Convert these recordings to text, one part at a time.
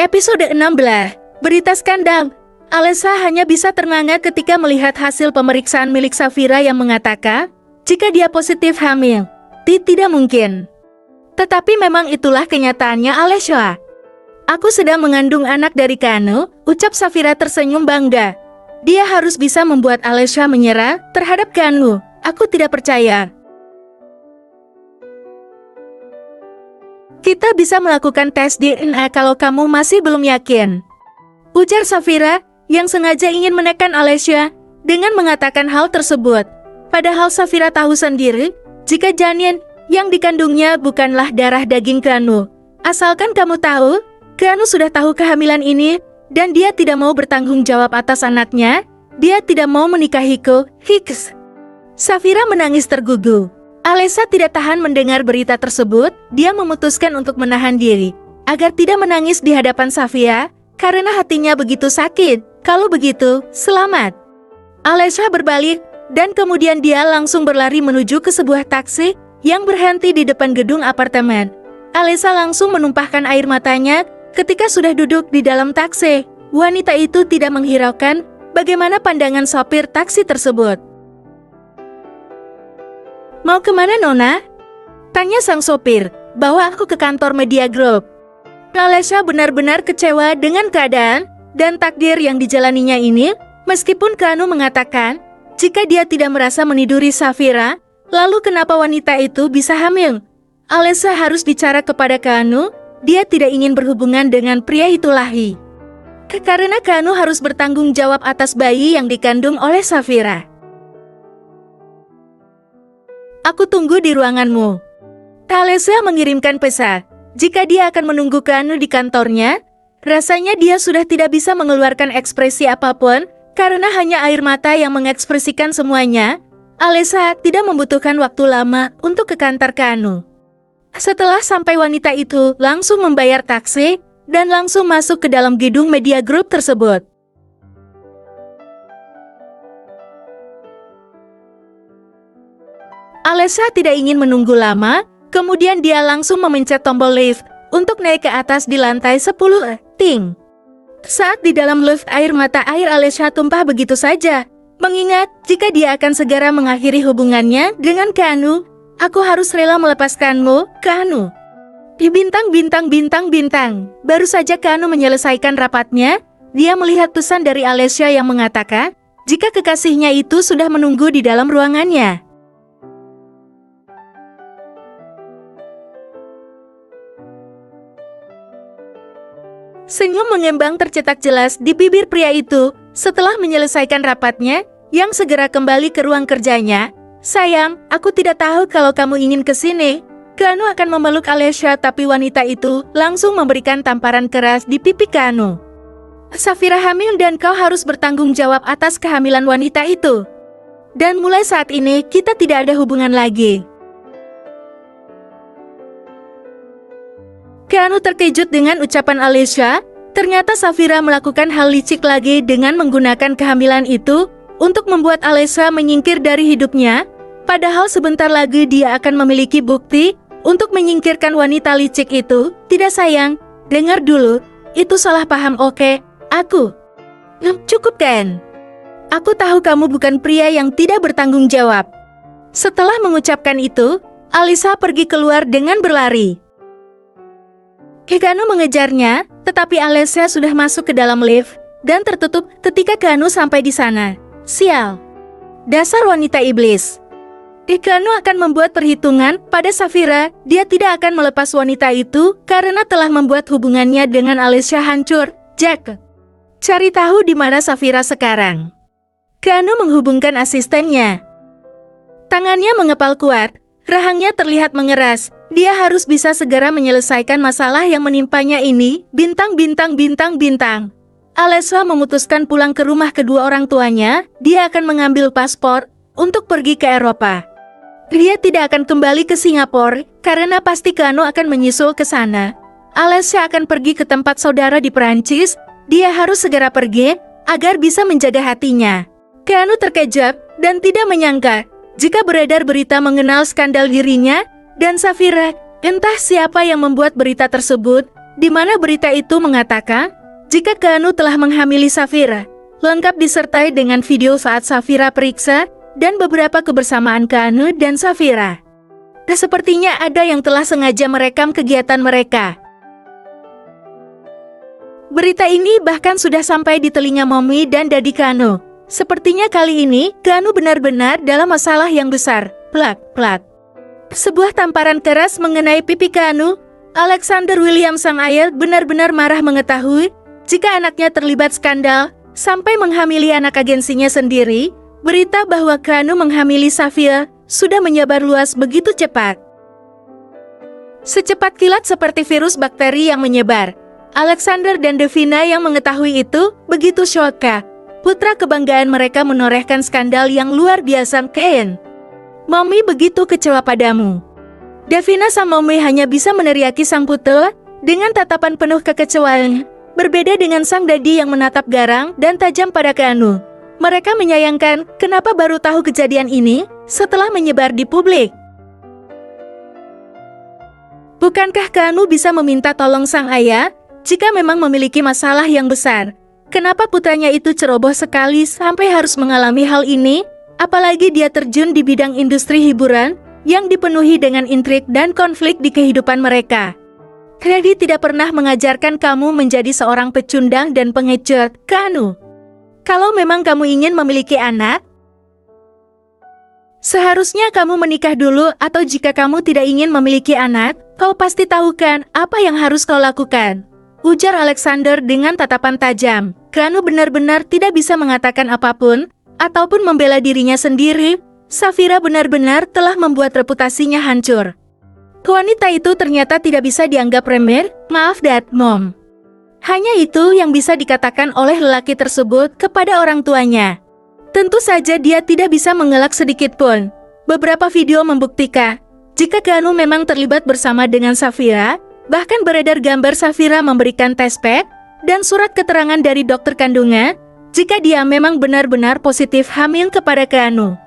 Episode 16, Berita Skandal. Alessa hanya bisa ternganga ketika melihat hasil pemeriksaan milik Safira yang mengatakan, jika dia positif hamil. Tidak mungkin. Tetapi memang itulah kenyataannya, Alessa. Aku sedang mengandung anak dari Kano, ucap Safira tersenyum bangga. Dia harus bisa membuat Alessa menyerah terhadap Kano. Aku tidak percaya. Kita bisa melakukan tes DNA kalau kamu masih belum yakin, ujar Safira yang sengaja ingin menekan Alessa dengan mengatakan hal tersebut. Padahal Safira tahu sendiri jika janin yang dikandungnya bukanlah darah daging Kano. Asalkan kamu tahu, Kano sudah tahu kehamilan ini dan dia tidak mau bertanggung jawab atas anaknya. Dia tidak mau menikahiku. Hiks. Safira menangis tergugu. Alessa tidak tahan mendengar berita tersebut. Dia memutuskan untuk menahan diri agar tidak menangis di hadapan Safira karena hatinya begitu sakit. Kalau begitu, selamat. Alessa berbalik dan kemudian dia langsung berlari menuju ke sebuah taksi yang berhenti di depan gedung apartemen. Alessa langsung menumpahkan air matanya ketika sudah duduk di dalam taksi. Wanita itu tidak menghiraukan bagaimana pandangan sopir taksi tersebut. Mau kemana, Nona? Tanya sang sopir. Bawa aku ke kantor Media Group. Alessa benar-benar kecewa dengan keadaan dan takdir yang dijalaninya ini, meskipun Kano mengatakan jika dia tidak merasa meniduri Safira, lalu kenapa wanita itu bisa hamil? Alessa harus bicara kepada Kano. Dia tidak ingin berhubungan dengan pria itu lagi. Karena Kano harus bertanggung jawab atas bayi yang dikandung oleh Safira. Aku tunggu di ruanganmu. Alessa mengirimkan pesan. Jika dia akan menunggu Kano di kantornya, rasanya dia sudah tidak bisa mengeluarkan ekspresi apapun karena hanya air mata yang mengekspresikan semuanya. Alessa tidak membutuhkan waktu lama untuk ke kantor Kano. Setelah sampai, wanita itu langsung membayar taksi dan langsung masuk ke dalam gedung Media Group tersebut. Alessa tidak ingin menunggu lama, kemudian dia langsung memencet tombol lift untuk naik ke atas di lantai 10. Ting. Saat di dalam lift, air mata Alessa tumpah begitu saja. Mengingat jika dia akan segera mengakhiri hubungannya dengan Kano, aku harus rela melepaskanmu, Kano. Di bintang. Baru saja Kano menyelesaikan rapatnya, dia melihat pesan dari Alessa yang mengatakan jika kekasihnya itu sudah menunggu di dalam ruangannya. Senyum mengembang tercetak jelas di bibir pria itu setelah menyelesaikan rapatnya yang segera kembali ke ruang kerjanya. Sayang, aku tidak tahu kalau kamu ingin ke sini. Kano akan memeluk Alessa, tapi wanita itu langsung memberikan tamparan keras di pipi Kano. Safira hamil dan kau harus bertanggung jawab atas kehamilan wanita itu. Dan mulai saat ini kita tidak ada hubungan lagi. Kano terkejut dengan ucapan Alessa. Ternyata Safira melakukan hal licik lagi dengan menggunakan kehamilan itu untuk membuat Alessa menyingkir dari hidupnya. Padahal sebentar lagi dia akan memiliki bukti untuk menyingkirkan wanita licik itu. Tidak, sayang, dengar dulu. Itu salah paham, oke? Aku. Cukup kan? Aku tahu kamu bukan pria yang tidak bertanggung jawab. Setelah mengucapkan itu, Alessa pergi keluar dengan berlari. Kano mengejarnya, tetapi Alessa sudah masuk ke dalam lift dan tertutup ketika Kano sampai di sana. Sial. Dasar wanita iblis. Kano akan membuat perhitungan pada Safira. Dia tidak akan melepas wanita itu karena telah membuat hubungannya dengan Alessa hancur. Jack, cari tahu di mana Safira sekarang. Kano menghubungkan asistennya. Tangannya mengepal kuat. Rahangnya terlihat mengeras. Dia harus bisa segera menyelesaikan masalah yang menimpanya ini. Bintang. Alessa memutuskan pulang ke rumah kedua orang tuanya. Dia akan mengambil paspor untuk pergi ke Eropa. Dia tidak akan kembali ke Singapura karena pasti Kano akan menyusul ke sana. Alessa akan pergi ke tempat saudara di Perancis. Dia harus segera pergi agar bisa menjaga hatinya. Kano terkejut dan tidak menyangka jika beredar berita mengenal skandal dirinya dan Safira. Entah siapa yang membuat berita tersebut, di mana berita itu mengatakan jika Keanu telah menghamili Safira, lengkap disertai dengan video saat Safira periksa dan beberapa kebersamaan Keanu dan Safira. Dan sepertinya ada yang telah sengaja merekam kegiatan mereka. Berita ini bahkan sudah sampai di telinga Mommy dan Daddy Keanu. Sepertinya kali ini Keanu benar-benar dalam masalah yang besar. Plak, plak. Sebuah tamparan keras mengenai pipi Keanu. Alexander William sang ayah benar-benar marah mengetahui jika anaknya terlibat skandal sampai menghamili anak agensinya sendiri. Berita bahwa Keanu menghamili Safira sudah menyebar luas begitu cepat. Secepat kilat seperti virus bakteri yang menyebar. Alexander dan Davina yang mengetahui itu begitu shock. Putra kebanggaan mereka menorehkan skandal yang luar biasa. Ken, Mommy begitu kecewa padamu. Davina sang Mommy hanya bisa meneriaki sang putra dengan tatapan penuh kekecewaan. Berbeda dengan sang daddy yang menatap garang dan tajam pada Keanu. Mereka menyayangkan kenapa baru tahu kejadian ini setelah menyebar di publik. Bukankah Keanu bisa meminta tolong sang ayah jika memang memiliki masalah yang besar? Kenapa putranya itu ceroboh sekali sampai harus mengalami hal ini? Apalagi dia terjun di bidang industri hiburan yang dipenuhi dengan intrik dan konflik di kehidupan mereka. Daddy tidak pernah mengajarkan kamu menjadi seorang pecundang dan pengecut, Keanu. Kalau memang kamu ingin memiliki anak, seharusnya kamu menikah dulu, atau jika kamu tidak ingin memiliki anak, kau pasti tahu kan apa yang harus kau lakukan, ujar Alexander dengan tatapan tajam. Keanu benar-benar tidak bisa mengatakan apapun ataupun membela dirinya sendiri. Safira benar-benar telah membuat reputasinya hancur. Wanita itu ternyata tidak bisa dianggap remeh. Maaf Dad, Mom. Hanya itu yang bisa dikatakan oleh lelaki tersebut kepada orang tuanya. Tentu saja dia tidak bisa mengelak sedikit pun. Beberapa video membuktikan jika Keanu memang terlibat bersama dengan Safira. Bahkan beredar gambar Safira memberikan tes pack dan surat keterangan dari dokter kandungan jika dia memang benar-benar positif hamil kepada Keanu.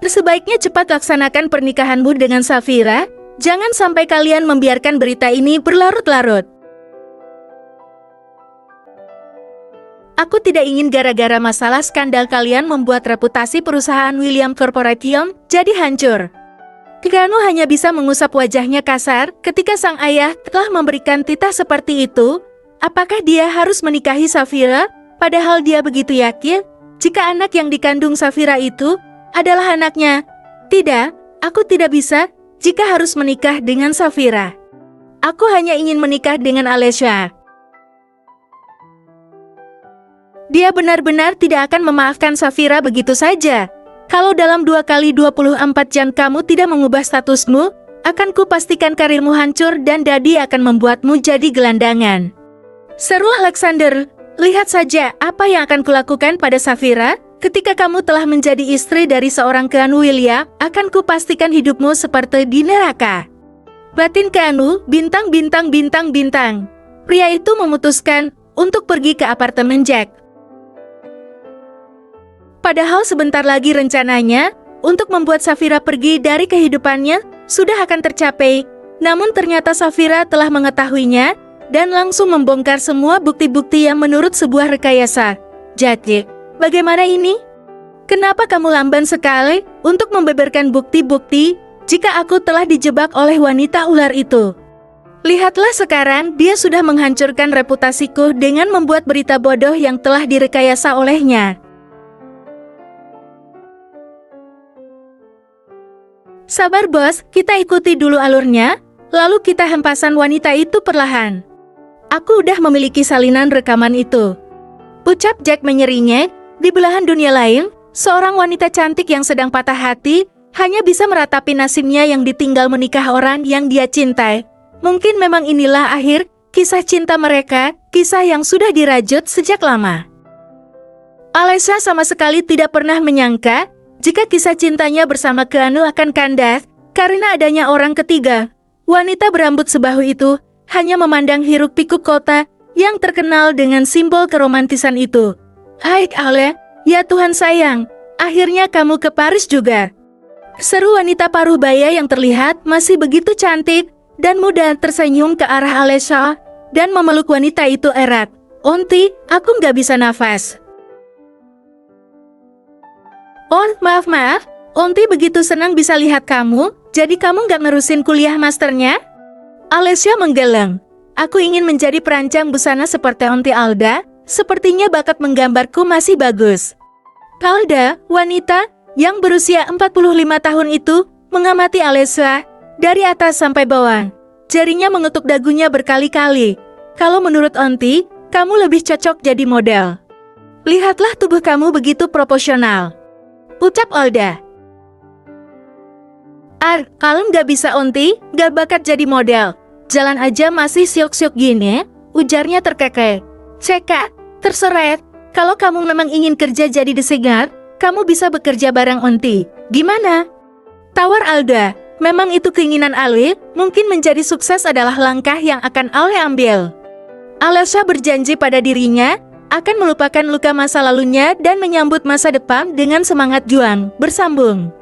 Sebaiknya cepat laksanakan pernikahanmu dengan Safira. Jangan sampai kalian membiarkan berita ini berlarut-larut. Aku tidak ingin gara-gara masalah skandal kalian membuat reputasi perusahaan William Corporation jadi hancur. Keanu hanya bisa mengusap wajahnya kasar ketika sang ayah telah memberikan titah seperti itu. Apakah dia harus menikahi Safira? Padahal dia begitu yakin jika anak yang dikandung Safira itu adalah anaknya. Tidak, aku tidak bisa jika harus menikah dengan Safira. Aku hanya ingin menikah dengan Alessia. Dia benar-benar tidak akan memaafkan Safira begitu saja. Kalau dalam 2 kali 24 jam kamu tidak mengubah statusmu, akan kupastikan karirmu hancur dan Daddy akan membuatmu jadi gelandangan. Seru Alexander, lihat saja apa yang akan kulakukan pada Safira. Ketika kamu telah menjadi istri dari seorang Keanu William, akan kupastikan hidupmu seperti di neraka. Batin Keanu, bintang. Pria itu memutuskan untuk pergi ke apartemen Jack. Padahal sebentar lagi rencananya untuk membuat Safira pergi dari kehidupannya sudah akan tercapai. Namun ternyata Safira telah mengetahuinya dan langsung membongkar semua bukti-bukti yang menurut sebuah rekayasa. Jadi, bagaimana ini? Kenapa kamu lamban sekali untuk membeberkan bukti-bukti jika aku telah dijebak oleh wanita ular itu? Lihatlah sekarang, dia sudah menghancurkan reputasiku dengan membuat berita bodoh yang telah direkayasa olehnya. Sabar bos, kita ikuti dulu alurnya, lalu kita hempasan wanita itu perlahan. Aku udah memiliki salinan rekaman itu, ucap Jack menyeringai. Di belahan dunia lain, seorang wanita cantik yang sedang patah hati hanya bisa meratapi nasibnya yang ditinggal menikah orang yang dia cintai. Mungkin memang inilah akhir kisah cinta mereka, kisah yang sudah dirajut sejak lama. Alessia sama sekali tidak pernah menyangka jika kisah cintanya bersama Keanu akan kandas karena adanya orang ketiga. Wanita berambut sebahu itu hanya memandang hiruk-pikuk kota yang terkenal dengan simbol keromantisan itu. Hai Ale, ya Tuhan sayang, akhirnya kamu ke Paris juga. Seru wanita paruh baya yang terlihat masih begitu cantik dan muda tersenyum ke arah Alessia. dan memeluk wanita itu erat. Onti, aku nggak bisa nafas. Oh, maaf. Onti begitu senang bisa lihat kamu, jadi kamu nggak nerusin kuliah masternya? Alessia menggeleng. Aku ingin menjadi perancang busana seperti Onti Alda, sepertinya bakat menggambarku masih bagus. Alda, wanita yang berusia 45 tahun itu, mengamati Alessia dari atas sampai bawah. Jarinya mengetuk dagunya berkali-kali. Kalau menurut Onti, kamu lebih cocok jadi model. Lihatlah tubuh kamu begitu proporsional, ucap Alda. Kalau nggak bisa Onti, nggak bakat jadi model. Jalan aja masih siok-siok gini, ujarnya terkekeh. Ceka, terseret. Kalau kamu memang ingin kerja jadi desainer, kamu bisa bekerja bareng Onti. Gimana? Tawar Alda. Memang itu keinginan Ale, mungkin menjadi sukses adalah langkah yang akan Ale ambil. Alessia berjanji pada dirinya, akan melupakan luka masa lalunya dan menyambut masa depan dengan semangat juang. Bersambung.